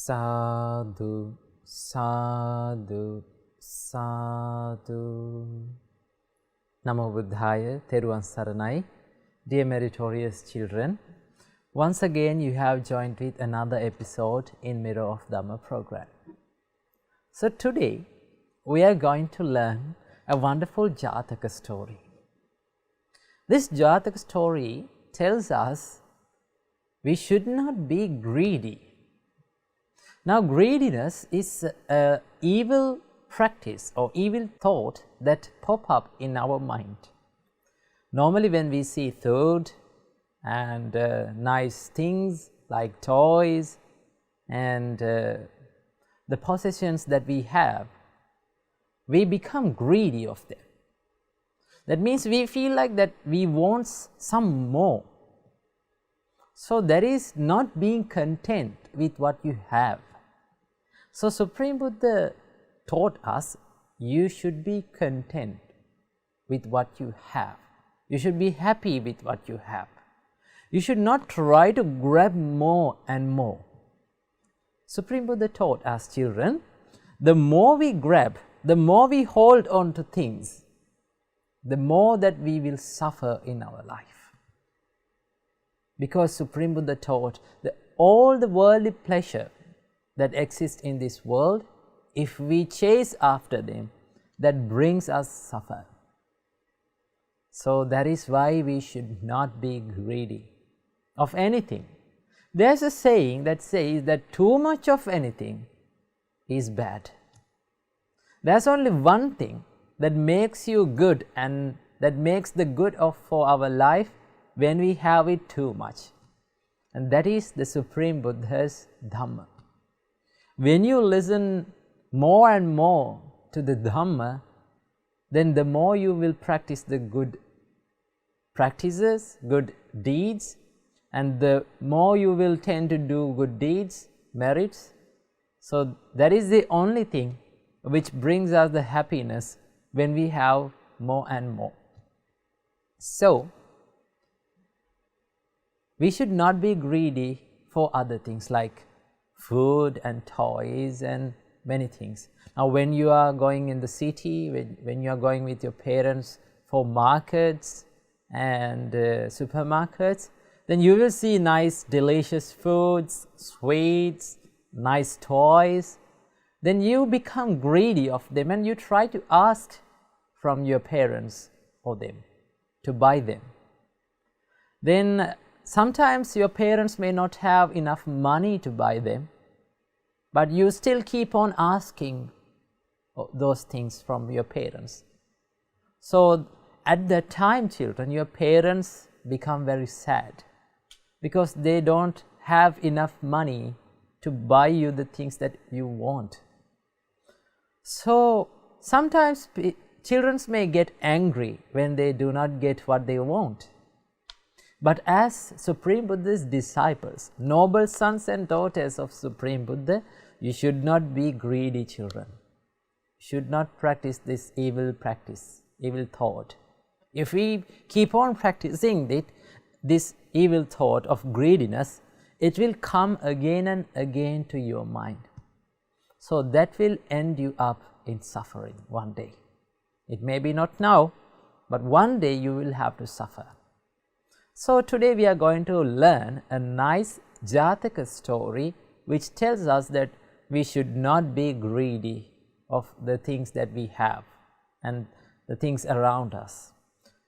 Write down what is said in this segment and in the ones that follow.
Sadhu, sadhu, sadhu. Namo Buddhaya, Theruvan Saranai. Dear meritorious children, once again you have joined with another episode in Mirror of Dhamma program. So today we are going to learn a wonderful Jataka story. This Jataka story tells us we should not be greedy. Now, greediness is an evil practice or evil thought that pop up in our mind. Normally when we see food and nice things like toys and the possessions that we have, we become greedy of them. That means we feel like that we want some more. So that is not being content with what you have. So Supreme Buddha taught us you should be content with what you have. You should be happy with what you have. You should not try to grab more and more. Supreme Buddha taught us, children, the more we grab, the more we hold on to things, the more that we will suffer in our life. Because Supreme Buddha taught that all the worldly pleasure that exists in this world, if we chase after them, that brings us suffer. So that is why we should not be greedy of anything. There's a saying that says that too much of anything is bad. There's only one thing that makes you good and that makes the good for our life when we have it too much. And that is the Supreme Buddha's Dhamma. When you listen more and more to the Dhamma, then the more you will practice the good practices, good deeds, and the more you will tend to do good deeds, merits. So that is the only thing which brings us the happiness when we have more and more. So we should not be greedy for other things like food and toys and many things. Now when you are going in the city, when you are going with your parents for markets and supermarkets, then you will see nice delicious foods, sweets, nice toys. Then you become greedy of them and you try to ask from your parents for them, to buy them. Then sometimes your parents may not have enough money to buy them, but you still keep on asking those things from your parents. So at that time, children, your parents become very sad because they don't have enough money to buy you the things that you want. So sometimes children may get angry when they do not get what they want. But as Supreme Buddha's disciples, noble sons and daughters of Supreme Buddha, you should not be greedy, children. You should not practice this evil practice, evil thought. If we keep on practicing this evil thought of greediness, it will come again and again to your mind. So that will end you up in suffering one day. It may be not now, but one day you will have to suffer. So today we are going to learn a nice Jataka story which tells us that we should not be greedy of the things that we have and the things around us.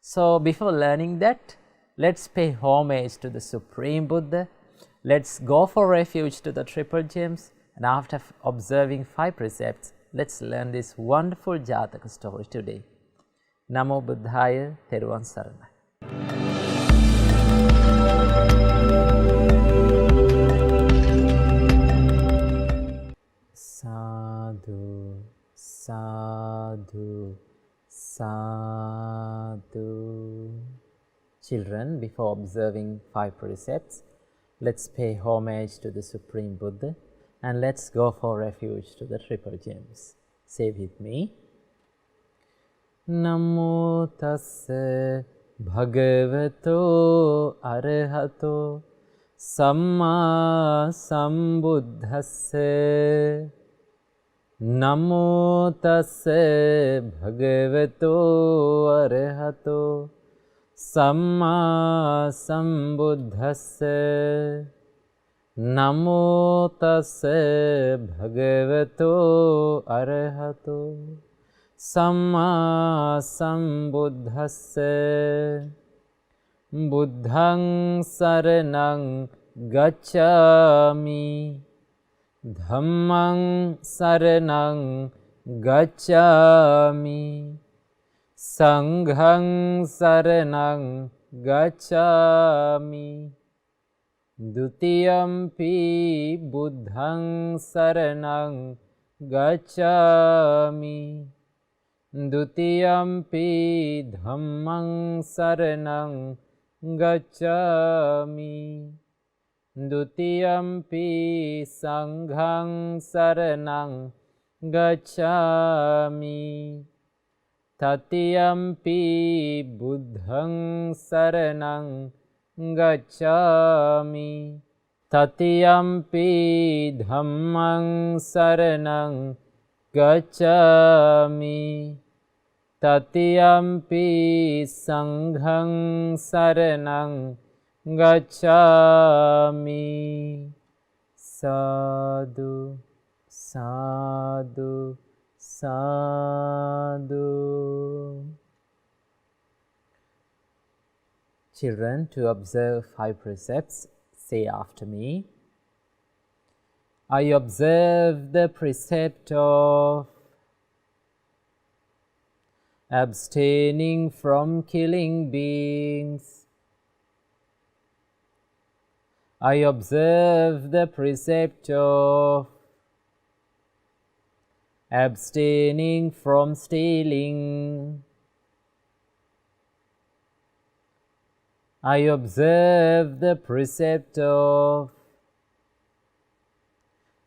So before learning that, let's pay homage to the Supreme Buddha. Let's go for refuge to the Triple Gems, and after observing 5 precepts, let's learn this wonderful Jataka story today. Namo Buddhaya, Theruvan Saranai. Sadhu, sadhu, sadhu. Children, before observing 5 precepts, let's pay homage to the Supreme Buddha and let's go for refuge to the Triple Gems. Say with me. Namo tassa bhagavato arahato Samma Sambuddhassa Namo Tassa Bhagavato Arahato Samma Sambuddhassa Namo Tassa Bhagavato Arahato Samma Sambuddhassa Buddhaṃ Saranang Gacchāmi Dhammaṃ Saranang Gacchāmi Sanghaṃ Saranang Gacchāmi Dutiyampi Buddhaṃ Saranang Gacchāmi Dutiyampi Dhammaṃ Saranang Gacchāmi Dutiyampi Sanghaṃ Saranang Gacchāmi Tatiyampi Buddhaṃ Saranang Gacchāmi Tatiyampi Dhammaṃ Saranang Gacchāmi Tatiyampi Sanghaṃ Saranang Gacchāmi. Sadhu, sadhu, sadhu. Children, to observe 5 precepts, say after me. I observe the precept of abstaining from killing beings. I observe the precept of abstaining from stealing. I observe the precept of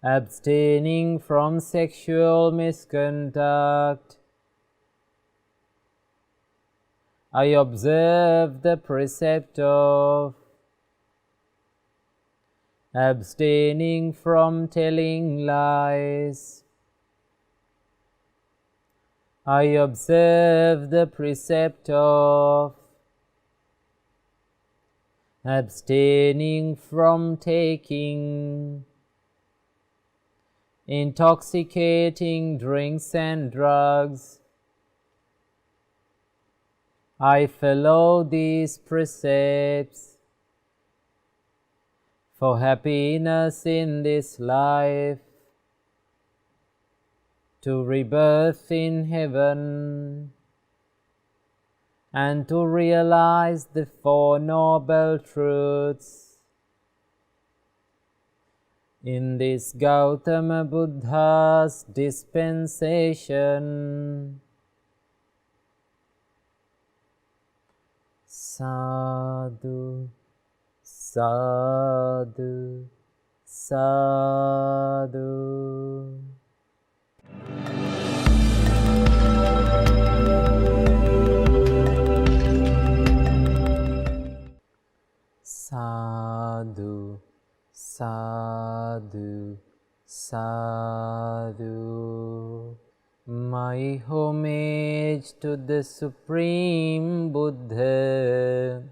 abstaining from sexual misconduct. I observe the precept of abstaining from telling lies. I observe the precept of abstaining from taking intoxicating drinks and drugs. I follow these precepts for happiness in this life, to rebirth in heaven, and to realize the 4 Noble Truths. In this Gautama Buddha's dispensation. Sadhu, sadhu, sadhu. Sadhu, sadhu, sadhu. My homage to the Supreme Buddha.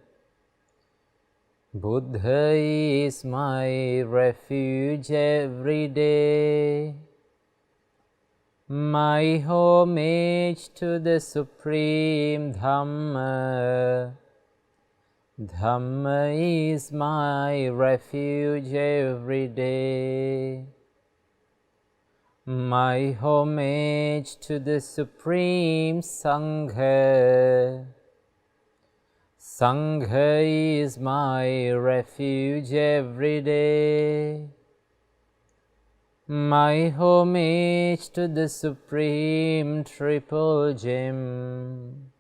Buddha is my refuge every day. My homage to the Supreme Dhamma. Dhamma is my refuge every day. My homage to the Supreme Sangha. Sangha is my refuge every day. My homage to the Supreme Triple Gem.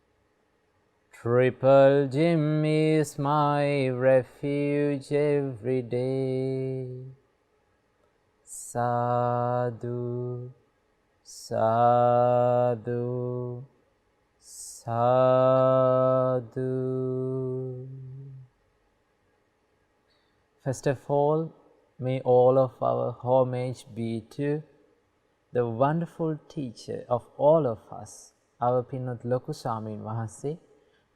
Triple Gem is my refuge every day. Sadhu, sadhu, sadhu. First of all, may all of our homage be to the wonderful teacher of all of us, our Pinnath Loku Swamin Wahanse,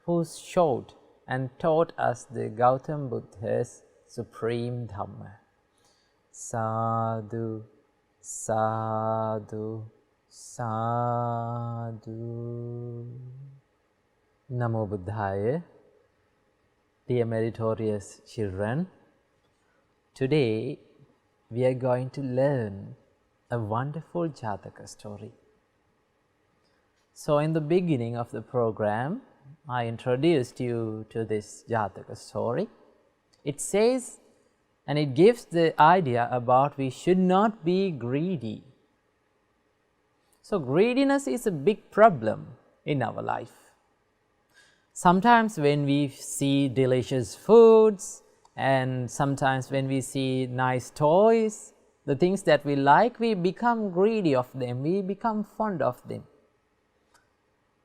who showed and taught us the Gautam Buddha's supreme Dhamma. Sadhu, sadhu, sadhu. Namo Buddhaya. Dear meritorious children, today we are going to learn a wonderful Jataka story. So in the beginning of the program, I introduced you to this Jataka story. It says, and it gives the idea about we should not be greedy. So greediness is a big problem in our life. Sometimes when we see delicious foods, and sometimes when we see nice toys, the things that we like, we become greedy of them, we become fond of them.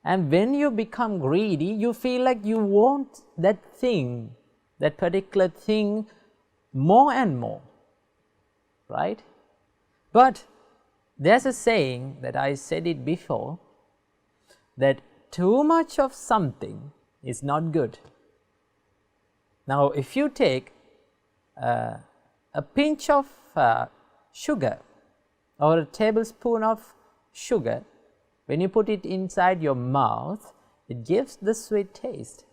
And when you become greedy, you feel like you want that thing, that particular thing, more and more, right? But there's a saying that I said it before, that too much of something is not good. Now, if you take a pinch of sugar or a tablespoon of sugar, when you put it inside your mouth, it gives the sweet taste,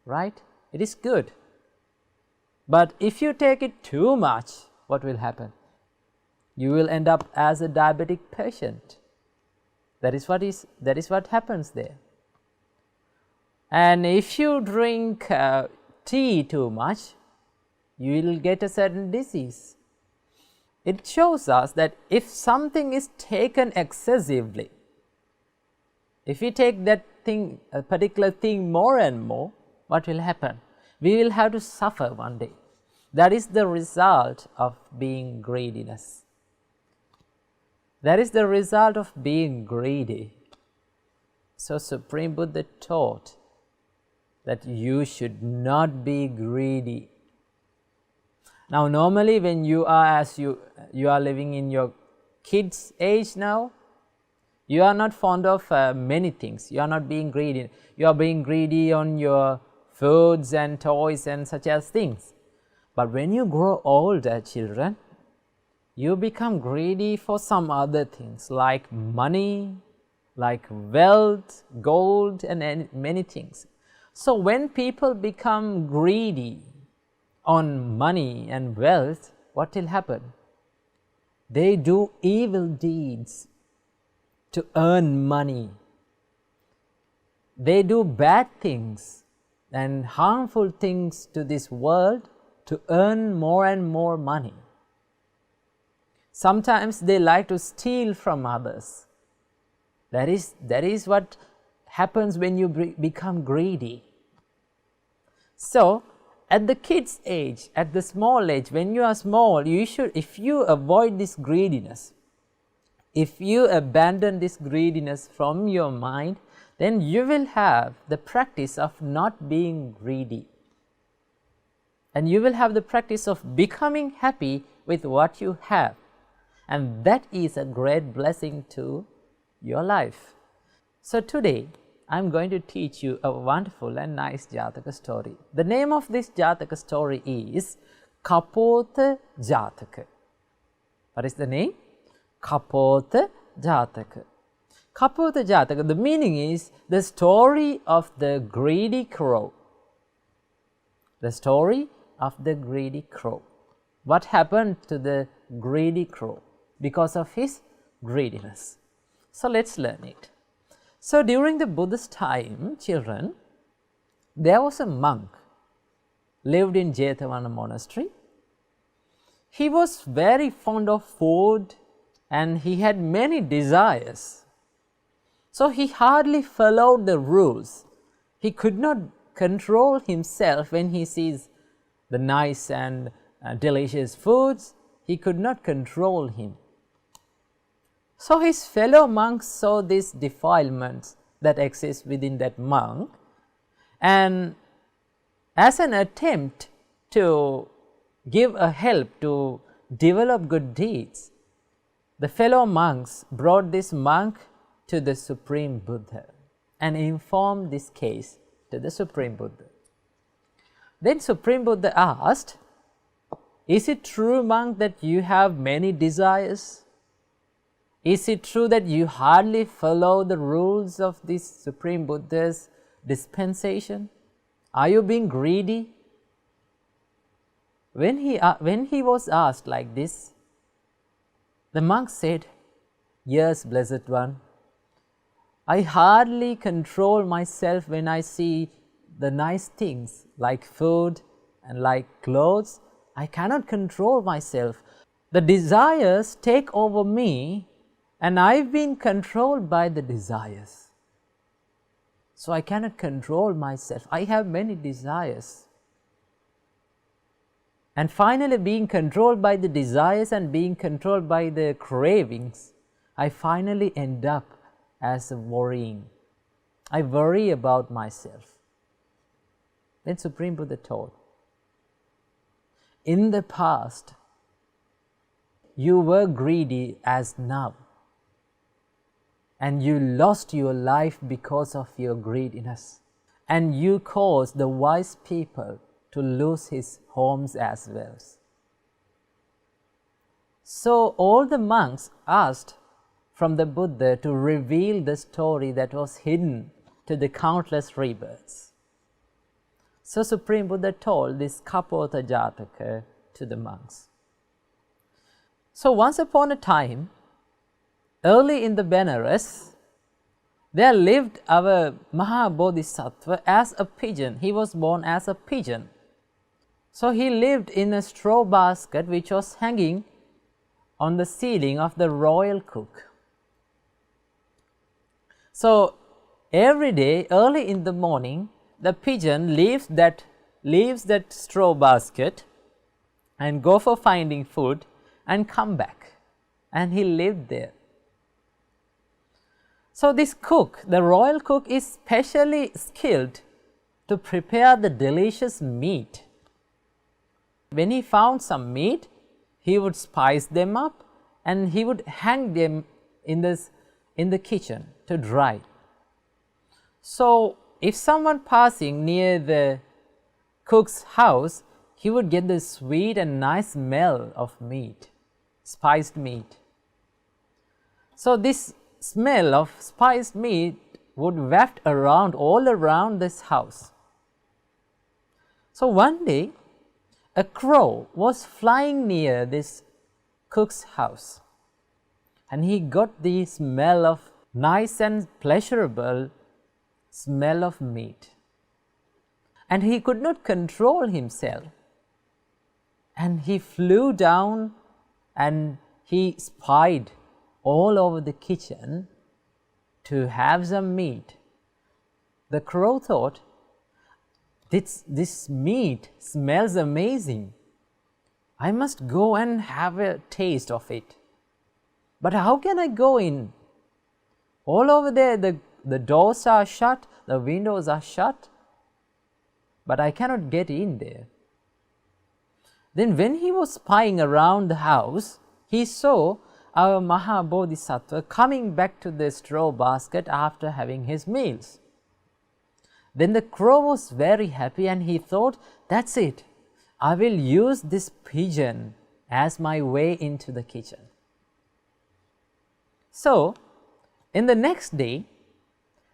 right? It is good. But if you take it too much, what will happen? You will end up as a diabetic patient. That is what happens there. And if you drink tea too much, you will get a certain disease. It shows us that if something is taken excessively, if we take that thing, a particular thing more and more, what will happen? We will have to suffer one day. That is the result of being greediness. That is the result of being greedy. So Supreme Buddha taught that you should not be greedy. Now normally when you are living in your kids' age now, you are not fond of many things. You are not being greedy. You are being greedy on your foods and toys and such as things. But when you grow older, children, you become greedy for some other things like money, like wealth, gold, and many things. So when people become greedy on money and wealth, what will happen? They do evil deeds to earn money. They do bad things and harmful things to this world to earn more and more money. Sometimes they like to steal from others. That is what happens when you become greedy. So at the kid's age, at the small age, when you are small, you should, if you avoid this greediness, if you abandon this greediness from your mind, then you will have the practice of not being greedy. And you will have the practice of becoming happy with what you have. And that is a great blessing to your life. So today, I am going to teach you a wonderful and nice Jataka story. The name of this Jataka story is Kapota Jataka. What is the name? Kapota Jataka. Kapota Jataka, the meaning is the story of the greedy crow. The story of the greedy crow. What happened to the greedy crow because of his greediness? So let's learn it. So during the Buddha's time, children, there was a monk lived in Jetavana monastery. He was very fond of food and he had many desires. So he hardly followed the rules. He could not control himself when he sees the nice and delicious foods. He could not control him. So his fellow monks saw these defilements that exist within that monk, and as an attempt to give a help to develop good deeds, the fellow monks brought this monk to the Supreme Buddha and informed this case to the Supreme Buddha. Then Supreme Buddha asked, "Is it true, monk, that you have many desires? Is it true that you hardly follow the rules of this Supreme Buddha's dispensation? Are you being greedy?" When he was asked like this, the monk said, "Yes, Blessed One, I hardly control myself when I see the nice things like food and like clothes. I cannot control myself. The desires take over me and I've been controlled by the desires. So I cannot control myself. I have many desires." And finally, being controlled by the desires and being controlled by the cravings, I finally end up as worrying. I worry about myself. Then Supreme Buddha told, "In the past, you were greedy as now, and you lost your life because of your greediness, and you caused the wise people to lose his homes as well." So all the monks asked from the Buddha to reveal the story that was hidden to the countless rebirths. So Supreme Buddha told this Kapota Jataka to the monks. So once upon a time, early in the Benares, there lived our Mahabodhisattva as a pigeon. He was born as a pigeon. So he lived in a straw basket which was hanging on the ceiling of the royal cook. So every day, early in the morning, the pigeon leaves that straw basket and go for finding food and come back, and he lived there. So this cook, the royal cook, is specially skilled to prepare the delicious meat. When he found some meat, he would spice them up and he would hang them in the kitchen to dry. So if someone passing near the cook's house, he would get the sweet and nice smell of meat, spiced meat. So this smell of spiced meat would waft around all around this house. So one day, a crow was flying near this cook's house, and he got the smell of nice and pleasurable smell of meat, and he could not control himself, and he flew down and he spied all over the kitchen to have some meat. The crow thought, this meat smells amazing. I must go and have a taste of it. But how can I go in? All over there, the doors are shut, the windows are shut, but I cannot get in there. Then when he was spying around the house, he saw our Mahabodhisattva coming back to the straw basket after having his meals. Then the crow was very happy and he thought, that's it, I will use this pigeon as my way into the kitchen. So, in the next day,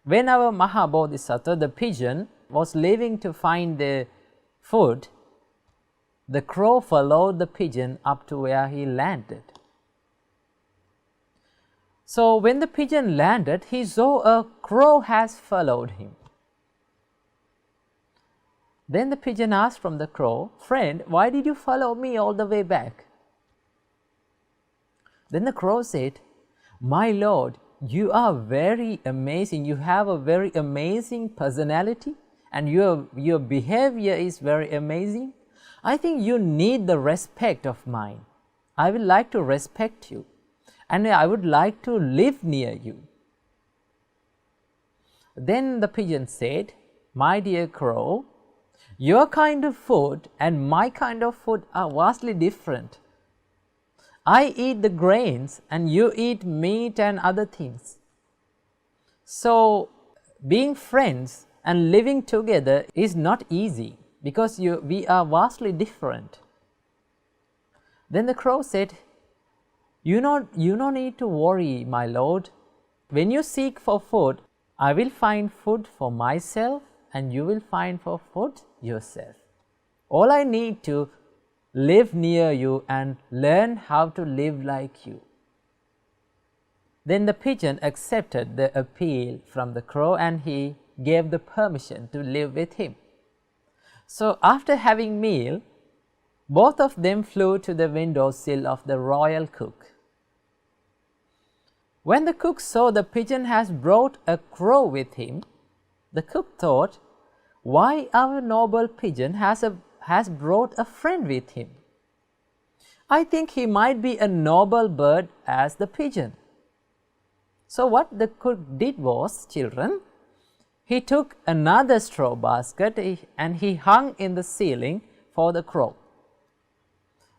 when our Mahabodhisattva, the pigeon, was leaving to find the food, the crow followed the pigeon up to where he landed. So, when the pigeon landed, he saw a crow has followed him. Then the pigeon asked from the crow, "Friend, why did you follow me all the way back?" Then the crow said, "My lord, you are very amazing. You have a very amazing personality and your behavior is very amazing. I think you need the respect of mine. I would like to respect you and I would like to live near you." Then the pigeon said, "My dear crow, Your kind of food and my kind of food are vastly different. I eat the grains and you eat meat and other things. So, being friends and living together is not easy because we are vastly different. Then the crow said, you don't need to worry, my lord. When you seek for food, I will find food for myself and you will find for food yourself. All I need to live near you and learn how to live like you. Then the pigeon accepted the appeal from the crow and he gave the permission to live with him. So after having meal, both of them flew to the window sill of the royal cook. When the cook saw the pigeon has brought a crow with him, the cook thought, why our noble pigeon has brought a friend with him. I think he might be a noble bird as the pigeon. So what the cook did was, children, he took another straw basket and he hung in the ceiling for the crow.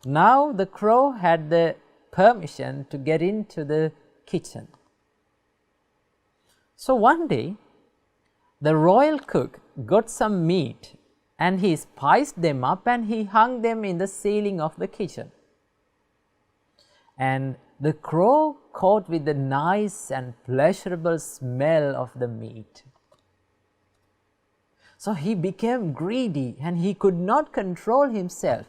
Now the crow had the permission to get into the kitchen. So one day, the royal cook got some meat and he spiced them up and he hung them in the ceiling of the kitchen. And the crow caught with the nice and pleasurable smell of the meat. So he became greedy and he could not control himself.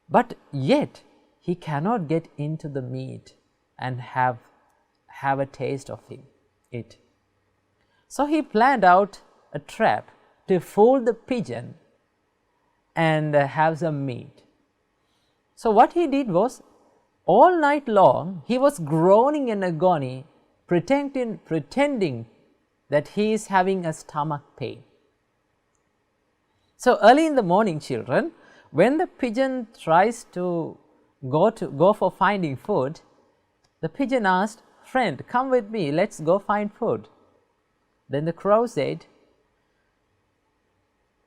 But yet he cannot get into the meat and have a taste of it. So he planned out a trap to fool the pigeon and have some meat. So what he did was, all night long he was groaning in agony, pretending that he is having a stomach pain. So early in the morning, children, when the pigeon tries to go for finding food, the pigeon asked, friend, come with me, let's go find food. Then the crow said,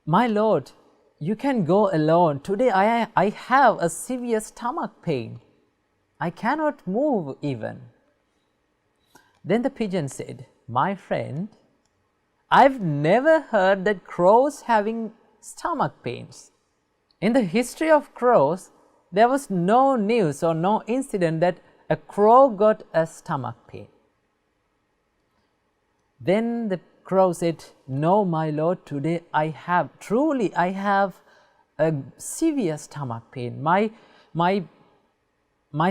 my lord, you can go alone. Today I have a severe stomach pain. I cannot move even. Then the pigeon said, my friend, I've never heard that crows having stomach pains. In the history of crows, there was no news or no incident that a crow got a stomach pain. Then the crow said, no, my lord, today I have a severe stomach pain. My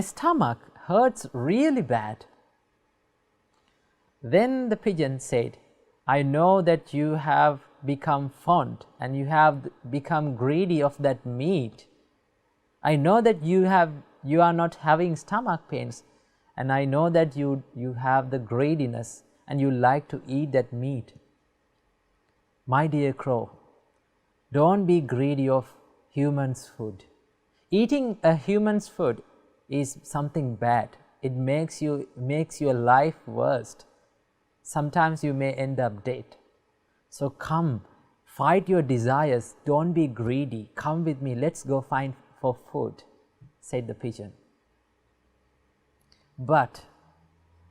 stomach hurts really bad. Then the pigeon said, I know that you have become fond and you have become greedy of that meat. I know that you are not having stomach pains, and I know that you have the greediness and you like to eat that meat. My dear crow, don't be greedy of humans' food. Eating a human's food is something bad. It makes your life worse. Sometimes you may end up dead. So come, fight your desires, don't be greedy. Come with me, let's go find for food, said the pigeon. But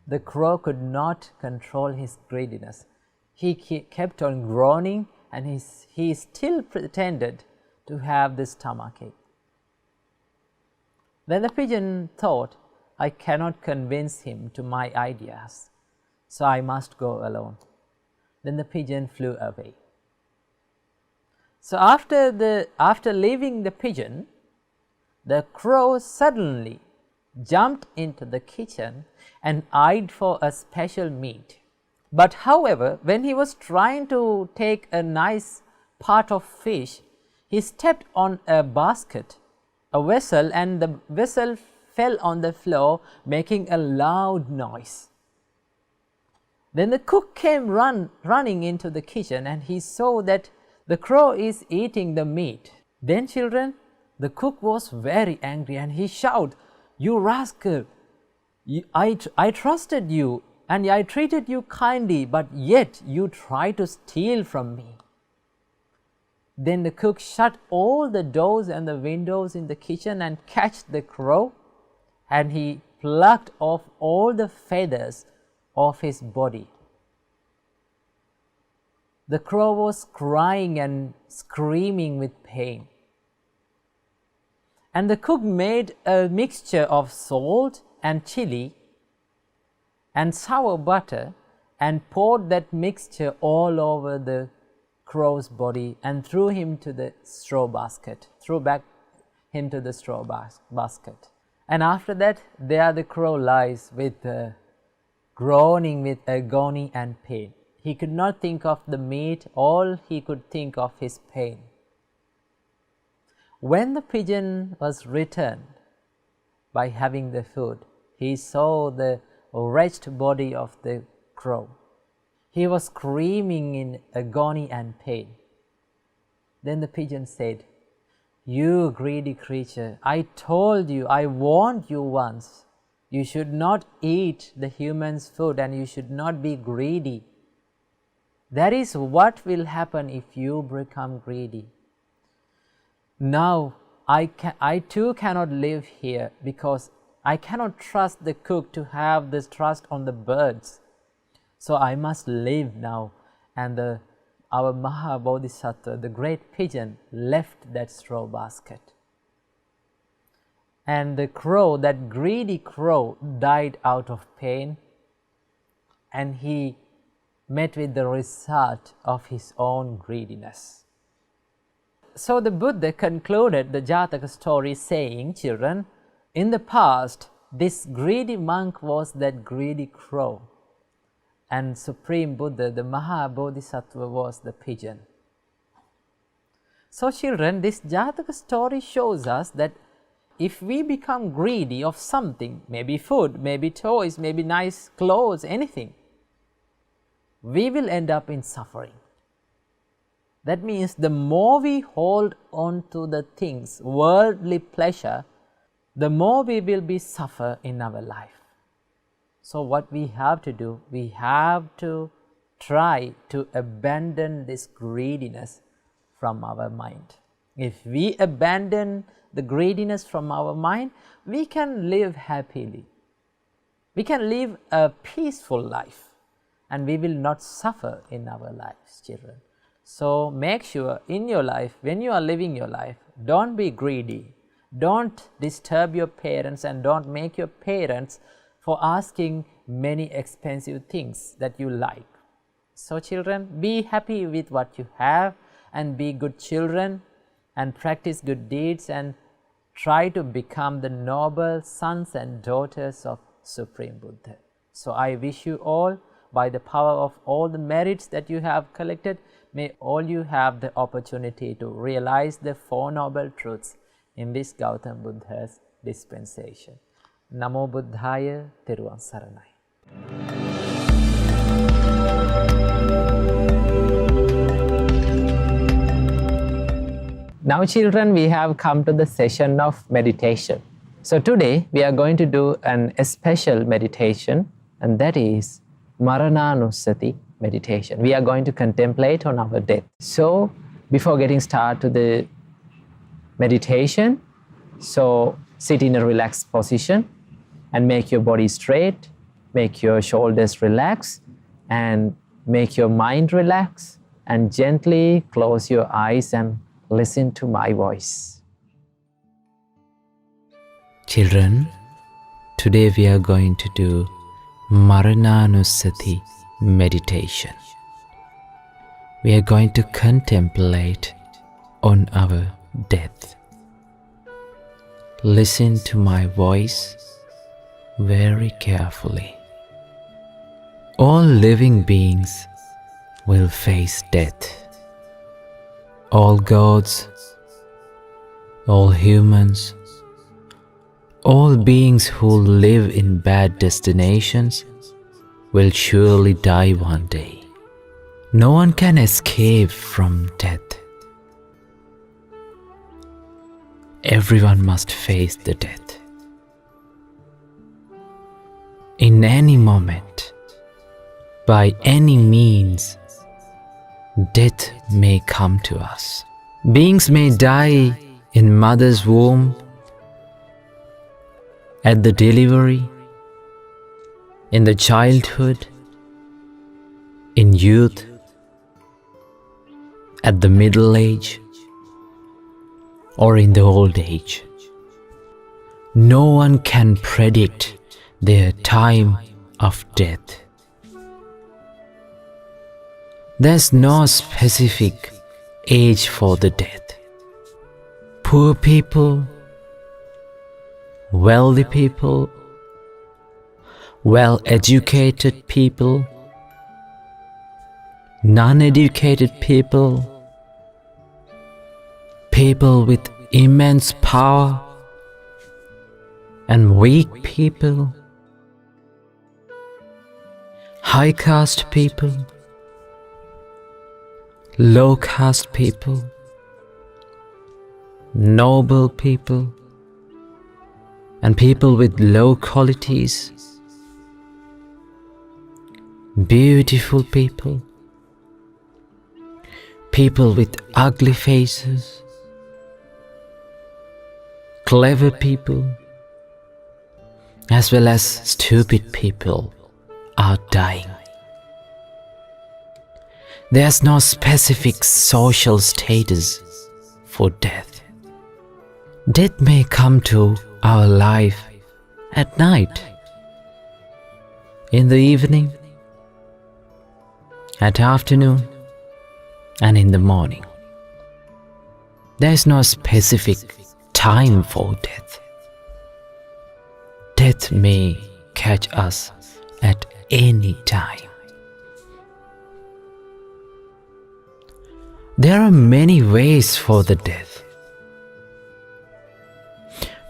the crow could not control his greediness. He kept on groaning and he still pretended to have this stomachache. Then the pigeon thought, I cannot convince him to my ideas, so I must go alone. Then the pigeon flew away. So after leaving the pigeon, the crow suddenly jumped into the kitchen and eyed for a special meat. But however, when he was trying to take a nice part of fish, he stepped on a basket, a vessel, and the vessel fell on the floor, making a loud noise. Then the cook came running into the kitchen and he saw that the crow is eating the meat. Then, children, the cook was very angry and he shouted, you rascal, I trusted you and I treated you kindly, but yet you try to steal from me. Then the cook shut all the doors and the windows in the kitchen and catched the crow, and he plucked off all the feathers of his body. The crow was crying and screaming with pain. And the cook made a mixture of salt and chili and sour butter and poured that mixture all over the crow's body and threw him to the straw basket, threw back him to the straw basket. And after that, there the crow lies with groaning with agony and pain. He could not think of the meat, all he could think of his pain. When the pigeon was returned by having the food, he saw the wretched body of the crow. He was screaming in agony and pain. Then the pigeon said, "You greedy creature, I told you, I warned you once. You should not eat the human's food and you should not be greedy. That is what will happen if you become greedy. Now I too cannot live here because I cannot trust the cook to have this trust on the birds. So I must leave now." And our Mahabodhisattva, the great pigeon, left that straw basket. And the crow, that greedy crow, died out of pain, and he met with the result of his own greediness. So the Buddha concluded the Jataka story saying, "Children, in the past, this greedy monk was that greedy crow, and Supreme Buddha, the Mahabodhisattva, was the pigeon." So children, this Jataka story shows us that if we become greedy of something, maybe food, maybe toys, maybe nice clothes, anything, we will end up in suffering. That means the more we hold on to the things, worldly pleasure, the more we will be suffer in our life. So what we have to do, we have to try to abandon this greediness from our mind. If we abandon the greediness from our mind, we can live happily. We can live a peaceful life, and we will not suffer in our lives, children. So make sure in your life, when you are living your life, don't be greedy. Don't disturb your parents and don't make your parents for asking many expensive things that you like. So children, be happy with what you have and be good children and practice good deeds and try to become the noble sons and daughters of Supreme Buddha. So I wish you all, by the power of all the merits that you have collected, may all you have the opportunity to realize the Four Noble Truths in this Gautam Buddha's dispensation. Namo Buddhaya, Theruvan Saranai. Now children, we have come to the session of meditation. So today we are going to do a special meditation, and that is Marananusati meditation. We are going to contemplate on our death. So before getting started to the meditation, so sit in a relaxed position and make your body straight, make your shoulders relax and make your mind relax, and gently close your eyes and listen to my voice. Children, today we are going to do Marananusati meditation. We are going to contemplate on our death. Listen to my voice very carefully. All living beings will face death. All gods, all humans, all beings who live in bad destinations will surely die one day. No one can escape from death. Everyone must face the death. In any moment, by any means, death may come to us. Beings may die in mother's womb, at the delivery, in the childhood, in youth, at the middle age, or in the old age. No one can predict their time of death. There's no specific age for the death. Poor people, wealthy people, well-educated people, non-educated people, people with immense power, and weak people, high caste people, low caste people, noble people, and people with low qualities, beautiful people, people with ugly faces, clever people, as well as stupid people are dying. There's no specific social status for death. Death may come to our life at night, in the evening, at afternoon, and in the morning. There is no specific time for death. Death may catch us at any time. There are many ways for the death.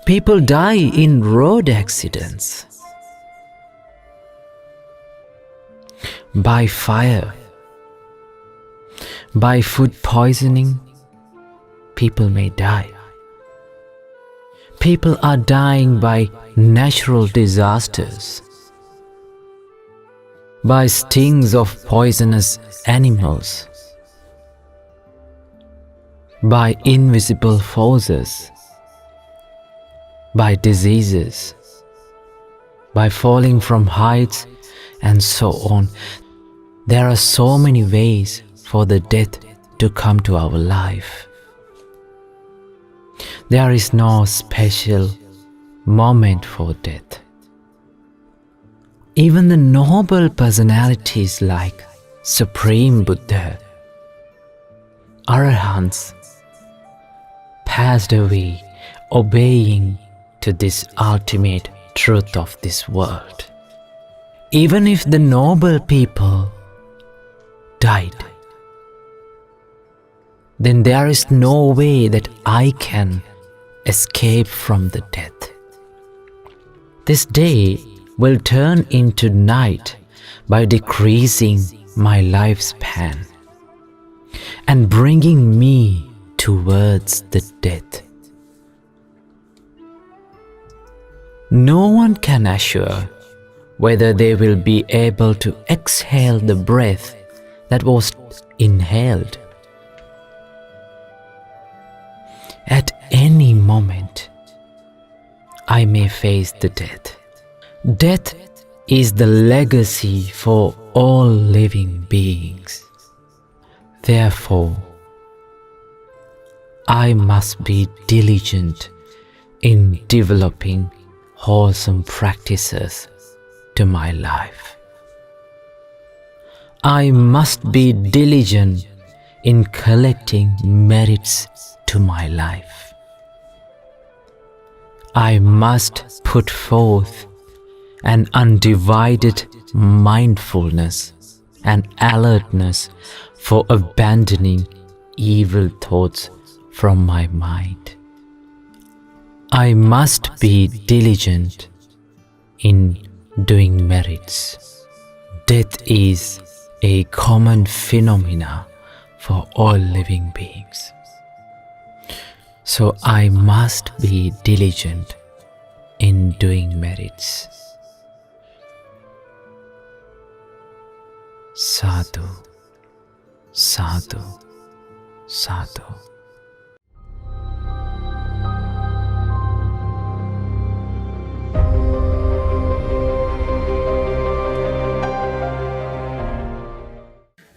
People die in road accidents, by fire, by food poisoning. People may die. People are dying by natural disasters, by stings of poisonous animals, by invisible forces, by diseases, by falling from heights, and so on. There are so many ways for the death to come to our life. There is no special moment for death. Even the noble personalities like Supreme Buddha, Arahants, passed away obeying to this ultimate truth of this world. Even if the noble people died, then there is no way that I can escape from the death. This day will turn into night by decreasing my lifespan and bringing me towards the death. No one can assure whether they will be able to exhale the breath that was inhaled. At any moment, I may face the death. Death is the legacy for all living beings. Therefore, I must be diligent in developing wholesome practices to my life. I must be diligent in collecting merits to my life. I must put forth an undivided mindfulness and alertness for abandoning evil thoughts from my mind. I must be diligent in doing merits. Death is a common phenomena for all living beings. So I must be diligent in doing merits. Sadhu, sadhu, sadhu.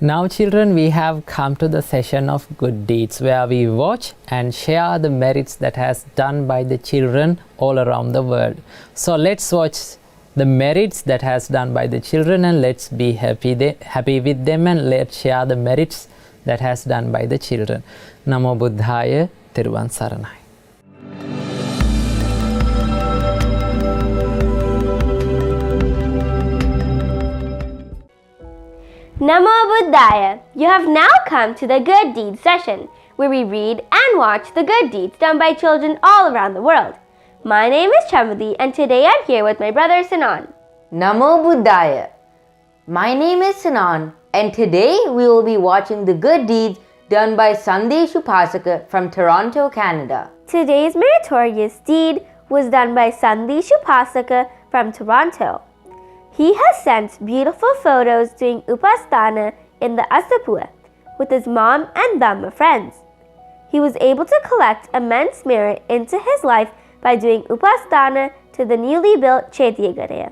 Now children, we have come to the session of good deeds where we watch and share the merits that has done by the children all around the world. So let's watch the merits that has done by the children and let's be happy with them and let's share the merits that has done by the children. Namo Buddhaya, Theruvan Saranai. Namo Buddhaya! You have now come to the Good Deeds session, where we read and watch the good deeds done by children all around the world. My name is Chamudi, and today I'm here with my brother Sinan. Namo Buddhaya! My name is Sinan, and today we will be watching the good deeds done by Sandesh Upasaka from Toronto, Canada. Today's meritorious deed was done by Sandesh Upasaka from Toronto. He has sent beautiful photos doing Upasthana in the Astapua with his mom and Dhamma Friends. He was able to collect immense merit into his life by doing Upasthana to the newly built 𝐒𝐤𝐤𝐢𝐚.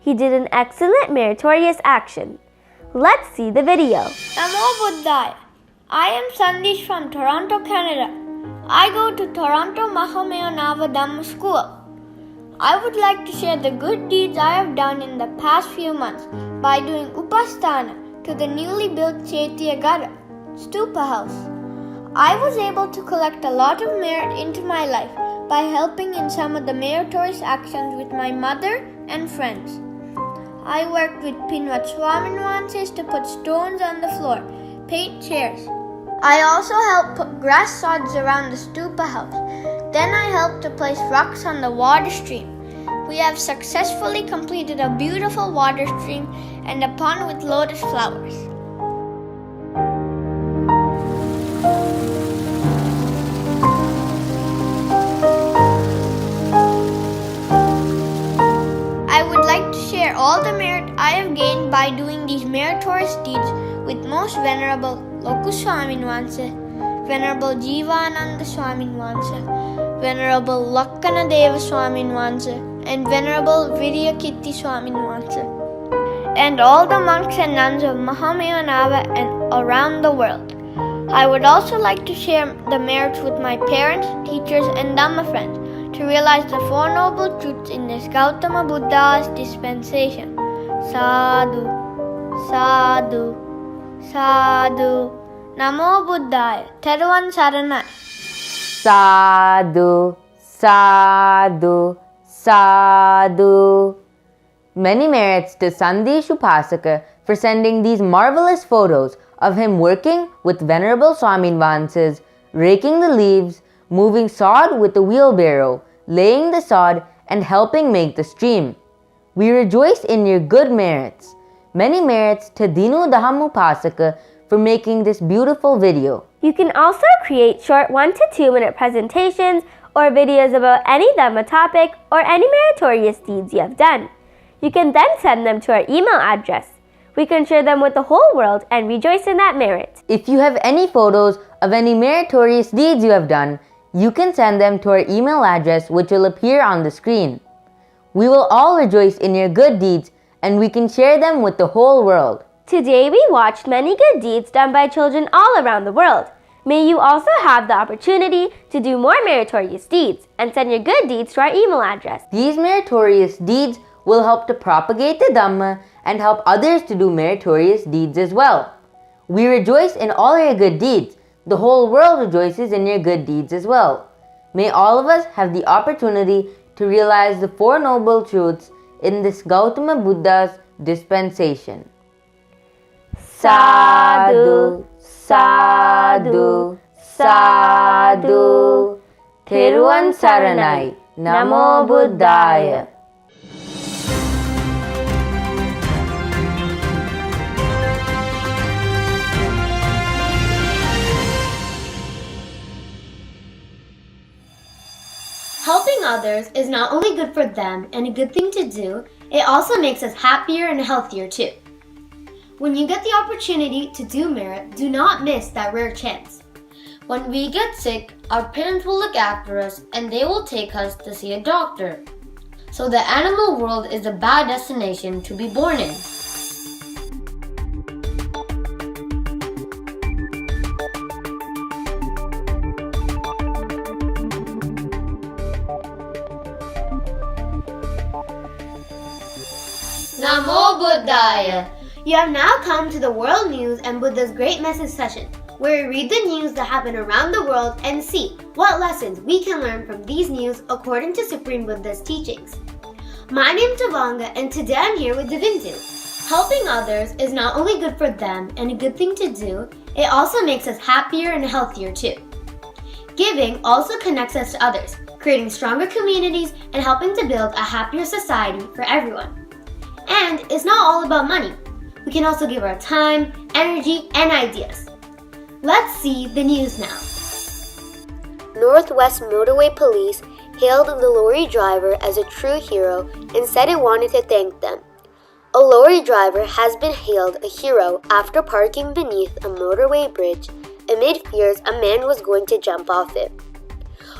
He did an excellent meritorious action. Let's see the video. Namo Buddhaya. I am Sandesh from Toronto, Canada. I go to Toronto Mahamevnawa Dhamma School. I would like to share the good deeds I have done in the past few months by doing Upasthana to the newly built 𝐒𝐤𝐤𝐢𝐚 stupa house. I was able to collect a lot of merit into my life by helping in some of the meritorious actions with my mother and friends. I worked with Pinvat Swaminwanses to put stones on the floor, paint chairs. I also helped put grass sods around the stupa house. Then I helped to place rocks on the water stream. We have successfully completed a beautiful water stream and a pond with lotus flowers. I would like to share all the merit I have gained by doing these meritorious deeds with Most Venerable Loku Swaminwanse, Venerable Jivananda Swaminwanse, Venerable Lakkanadeva Swaminwanse, and Venerable Vidyakirti Swaminwanse, and all the monks and nuns of Mahamevnawa and around the world. I would also like to share the merits with my parents, teachers, and Dhamma friends to realize the Four Noble Truths in this Gautama Buddha's dispensation. Sadhu, Sadhu, Sadhu. Namo Buddhaya. Theruvan Saranai. Sadhu, Sadhu, Sadhu. Many merits to Sandesh Upasaka for sending these marvelous photos of him working with Venerable Swaminvanses, raking the leaves, moving sod with the wheelbarrow, laying the sod, and helping make the stream. We rejoice in your good merits. Many merits to Dinu Dhamma Upasaka for making this beautiful video. You can also create short 1 to 2 minute presentations or videos about any Dhamma topic or any meritorious deeds you have done. You can then send them to our email address. We can share them with the whole world and rejoice in that merit. If you have any photos of any meritorious deeds you have done, you can send them to our email address which will appear on the screen. We will all rejoice in your good deeds and we can share them with the whole world. Today we watched many good deeds done by children all around the world. May you also have the opportunity to do more meritorious deeds and send your good deeds to our email address. These meritorious deeds will help to propagate the Dhamma and help others to do meritorious deeds as well. We rejoice in all your good deeds. The whole world rejoices in your good deeds as well. May all of us have the opportunity to realize the Four Noble Truths in this Gautama Buddha's dispensation. Sadhu, Sadhu, Sadhu. Theruvan Saranai. Namo Buddhaya. Helping others is not only good for them and a good thing to do, it also makes us happier and healthier too. When you get the opportunity to do merit, do not miss that rare chance. When we get sick, our parents will look after us and they will take us to see a doctor. So the animal world is a bad destination to be born in. Namo Buddhaya. You have now come to the World News and Buddha's Great Message session, where we read the news that happen around the world and see what lessons we can learn from these news according to Supreme Buddha's teachings. My name is Tavanga, and today I'm here with Devindu. Helping others is not only good for them and a good thing to do, it also makes us happier and healthier too. Giving also connects us to others, creating stronger communities and helping to build a happier society for everyone. And it's not all about money. We can also give our time, energy, and ideas. Let's see the news now. Northwest Motorway Police hailed the lorry driver as a true hero and said it wanted to thank them. A lorry driver has been hailed a hero after parking beneath a motorway bridge amid fears a man was going to jump off it.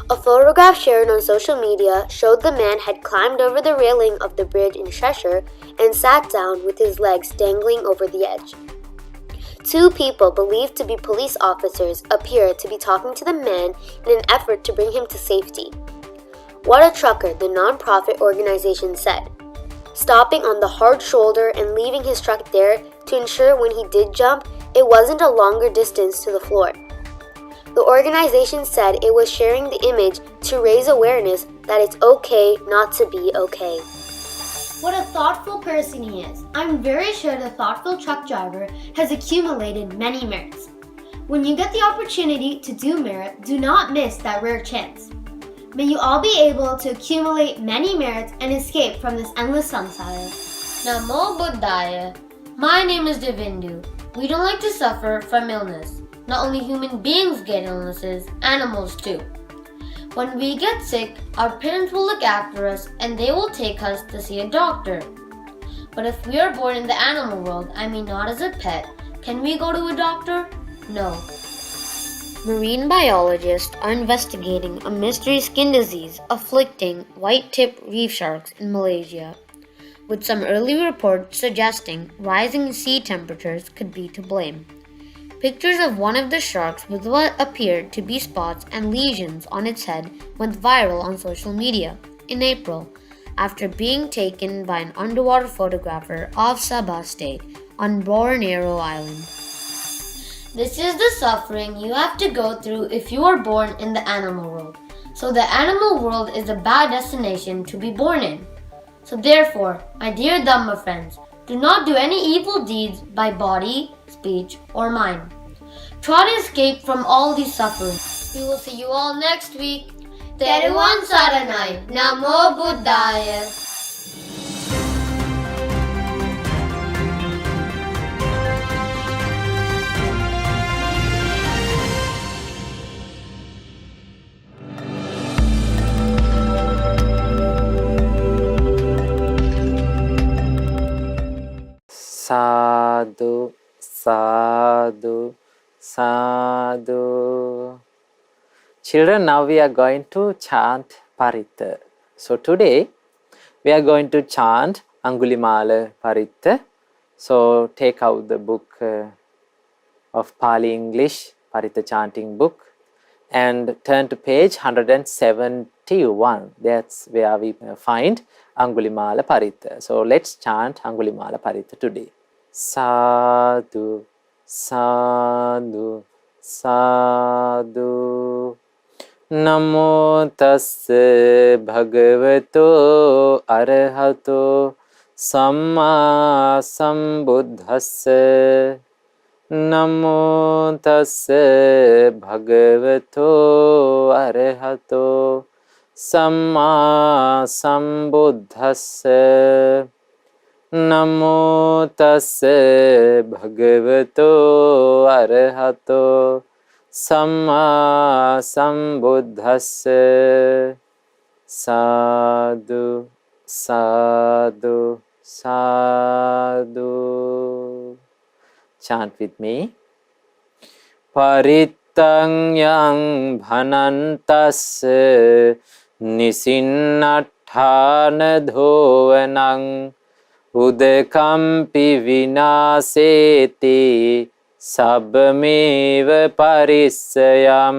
A photograph shared on social media showed the man had climbed over the railing of the bridge in Cheshire and sat down with his legs dangling over the edge. Two people believed to be police officers appeared to be talking to the man in an effort to bring him to safety. What a Trucker, the non-profit organization said, stopping on the hard shoulder and leaving his truck there to ensure when he did jump, it wasn't a longer distance to the floor. The organization said it was sharing the image to raise awareness that it's okay not to be okay. What a thoughtful person he is. I'm very sure the thoughtful truck driver has accumulated many merits. When you get the opportunity to do merit, do not miss that rare chance. May you all be able to accumulate many merits and escape from this endless samsara. Namo Buddhaya. My name is Devindu. We don't like to suffer from illness. Not only human beings get illnesses, animals too. When we get sick, our parents will look after us and they will take us to see a doctor. But if we are born in the animal world, not as a pet, can we go to a doctor? No. Marine biologists are investigating a mystery skin disease afflicting white-tip reef sharks in Malaysia, with some early reports suggesting rising sea temperatures could be to blame. Pictures of one of the sharks with what appeared to be spots and lesions on its head went viral on social media in April after being taken by an underwater photographer of Sabah State on Borneo Island. This is the suffering you have to go through if you are born in the animal world. So the animal world is a bad destination to be born in. So therefore, my dear Dhamma friends, do not do any evil deeds by body, speech, or mind. Try to escape from all these sufferings. We will see you all next week. Theravada Saranai. Namo Buddhaya. Sadhu, sadhu, sadhu. Children, now we are going to chant Pirith. So today we are going to chant Angulimala Pirith. So take out the book of Pali English, Pirith chanting book, and turn to page 171. That's where we find Angulimala Pirith. So let's chant Angulimala Pirith today. Sadhu, sadhu, sadhu. Namo tassa bhagavato arahato samma sambuddhassa. Namo tassa bhagavato arahato samma sambuddhassa. Namo tassa bhagavato arahato samma sambuddhassa. Sadhu, sadhu, sadhu. Chant with me. Parittang yang bhanantassa nisinnathana dhovanang udakampi vinaseti sabbameva parissayam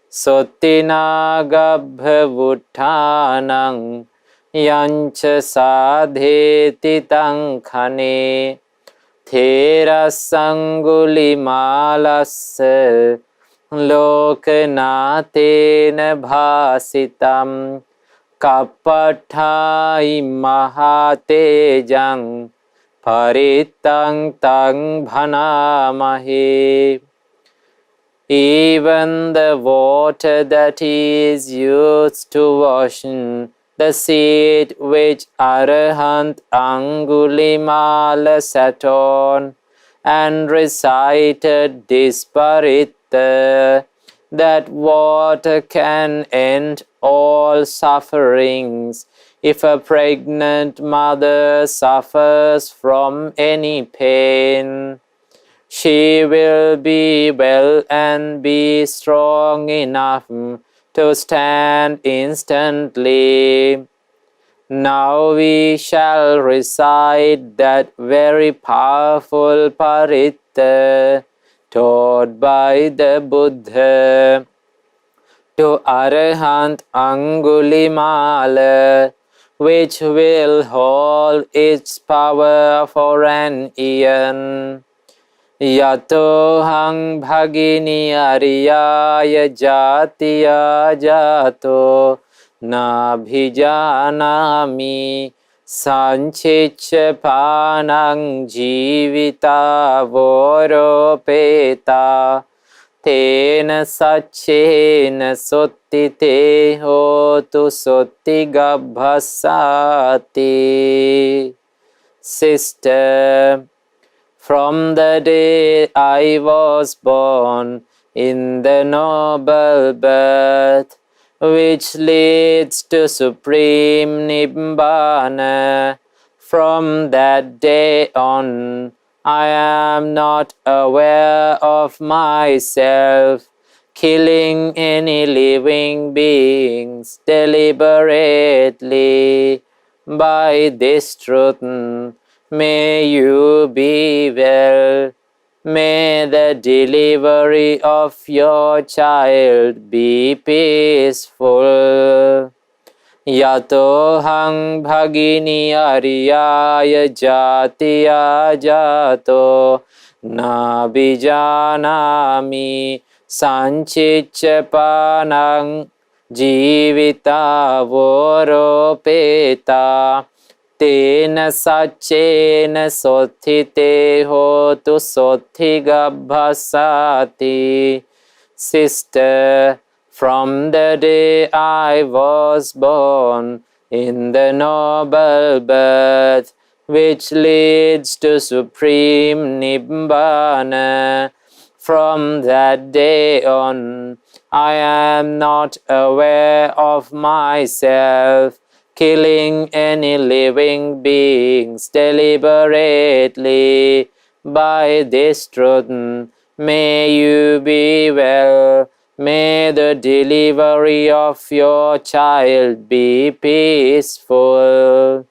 sottinagabha vutthanang Yancha sadheti tang khane Therasangulimalassa Lokanatena bhasitam Kapota 𝐼𝐸𝐿𝐴𝐻 Paritang tang bhanamahe. Even the water that is used to wash the seat which Arahant Angulimala sat on and recited this Parita, that water can end all sufferings. If a pregnant mother suffers from any pain, she will be well and be strong enough to stand instantly. Now we shall recite that very powerful Parita taught by the Buddha to Arahant Angulimala, which will hold its power for an eon. Yatohang bhagini ariyaya jatiya jato nabhijanami sanchicha panang jivita voropeta tena sachena sottite hotu sottigabbhasati. Sister, from the day I was born in the noble birth, which leads to supreme Nibbana, from that day on, I am not aware of myself killing any living beings deliberately. By this truth, may you be well. May the delivery of your child be peaceful. Yatohang bhagini ariyaya jatiya jato nabhijanami sanchicha panang jivita voropeta tena sachena sottite hotu sottigabbhasati. Sister, from the day I was born in the noble birth, which leads to supreme Nibbana, from that day on, I am not aware of myself killing any living beings deliberately. By this truth, may you be well. May the delivery of your child be peaceful.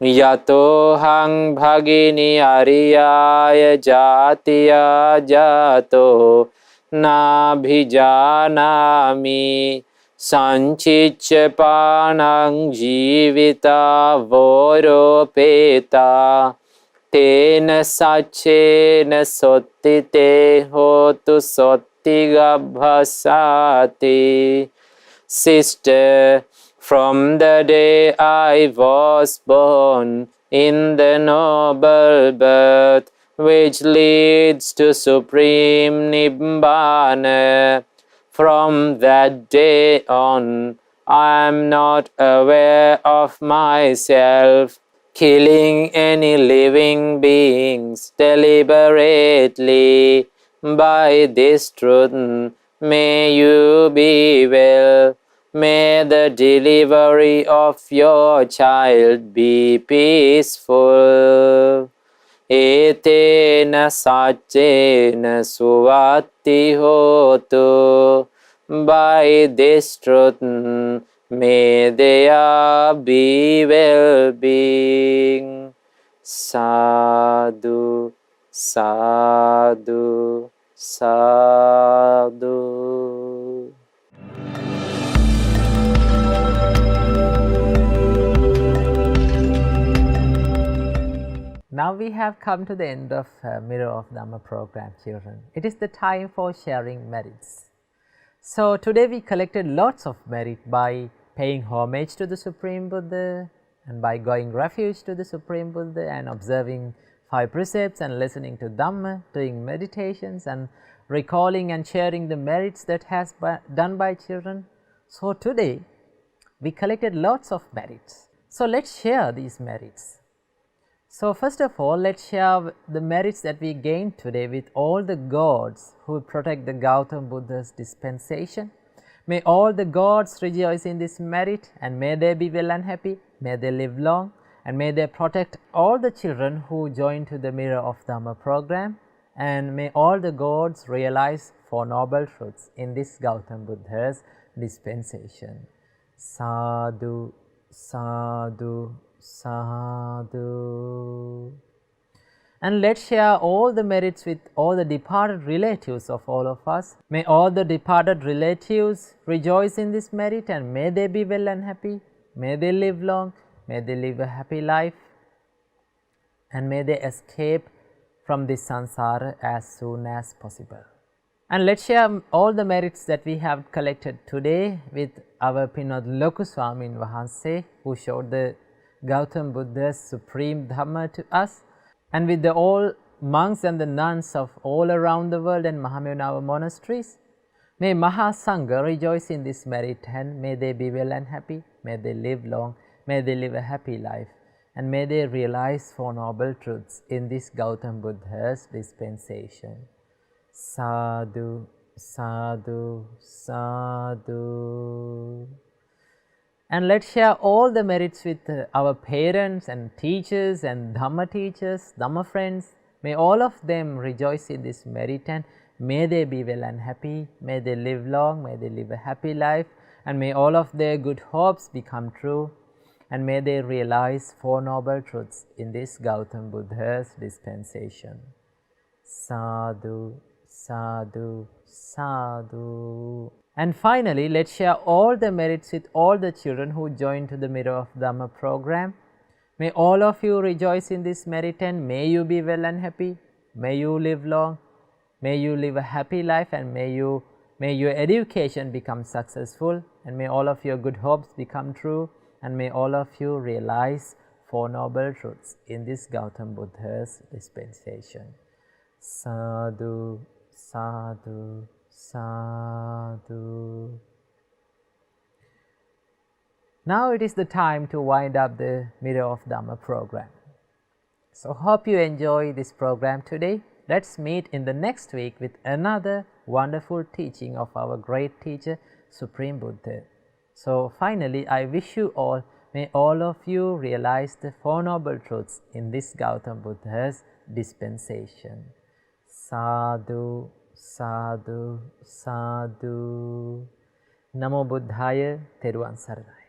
Yatohang bhagini ariyaya jatiya jato nabhijanami sanchicha panang jivita voropeta tena sachena sottite hotu sottigabbhasati. Sister, from the day I was born in the noble birth, which leads to supreme Nibbana, from that day on, I am not aware of myself killing any living beings deliberately. By this truth, may you be well. May the delivery of your child be peaceful. Etena sachena suvatti hotu. By this truth, may there be well-being. Sadhu, sadhu, sadhu. now we have come to the end of Mirror of Dhamma program, children. It is the time for sharing merits. So today we collected lots of merit by paying homage to the Supreme Buddha and by going refuge to the Supreme Buddha and observing 5 precepts and listening to Dhamma, doing meditations and recalling and sharing the merits that has done by children. So today we collected lots of merits. So let's share these merits. So first of all, let's share the merits that we gained today with all the gods who protect the Gautam Buddha's dispensation. May all the gods rejoice in this merit, and may they be well and happy, may they live long, and may they protect all the children who join to the Mirror of Dhamma program, and may all the gods realize 4 noble truths in this Gautam Buddha's dispensation. Sadhu, sadhu, sadhu. And let's share all the merits with all the departed relatives of all of us. May all the departed relatives rejoice in this merit, and may they be well and happy, may they live long, may they live a happy life, and may they escape from this samsara as soon as possible. And let's share all the merits that we have collected today with our Pinod Loku Swamin Wahanse, who showed the Gautam Buddha's supreme Dhamma to us, and with the all monks and the nuns of all around the world and Mahamevnawa monasteries. May Mahasangha rejoice in this merit, and may they be well and happy, may they live long, may they live a happy life, and may they realize 4 noble truths in this Gautam Buddha's dispensation. Sadhu, sadhu, sadhu. And let's share all the merits with our parents and teachers and Dhamma teachers, Dhamma friends. May all of them rejoice in this merit, and may they be well and happy, may they live long, may they live a happy life, and may all of their good hopes become true, and may they realize 4 noble truths in this Gautam Buddha's dispensation. Sadhu, sadhu, sadhu. And finally, let's share all the merits with all the children who joined to the Mirror of Dhamma program. May all of you rejoice in this merit, and may you be well and happy, may you live long, may you live a happy life, and may your education become successful, and may all of your good hopes become true, and may all of you realize 4 noble truths in this Gautam Buddha's dispensation. Sadhu, sadhu, sadhu. Now it is the time to wind up the Mirror of Dhamma program. So hope you enjoy this program today. Let's meet in the next week with another wonderful teaching of our great teacher, Supreme Buddha. So finally, I wish you all, may all of you realize the 4 noble truths in this Gautam Buddha's dispensation. Sadhu, sadhu, sadhu. Namo Buddhaya, Theruvan Saranai.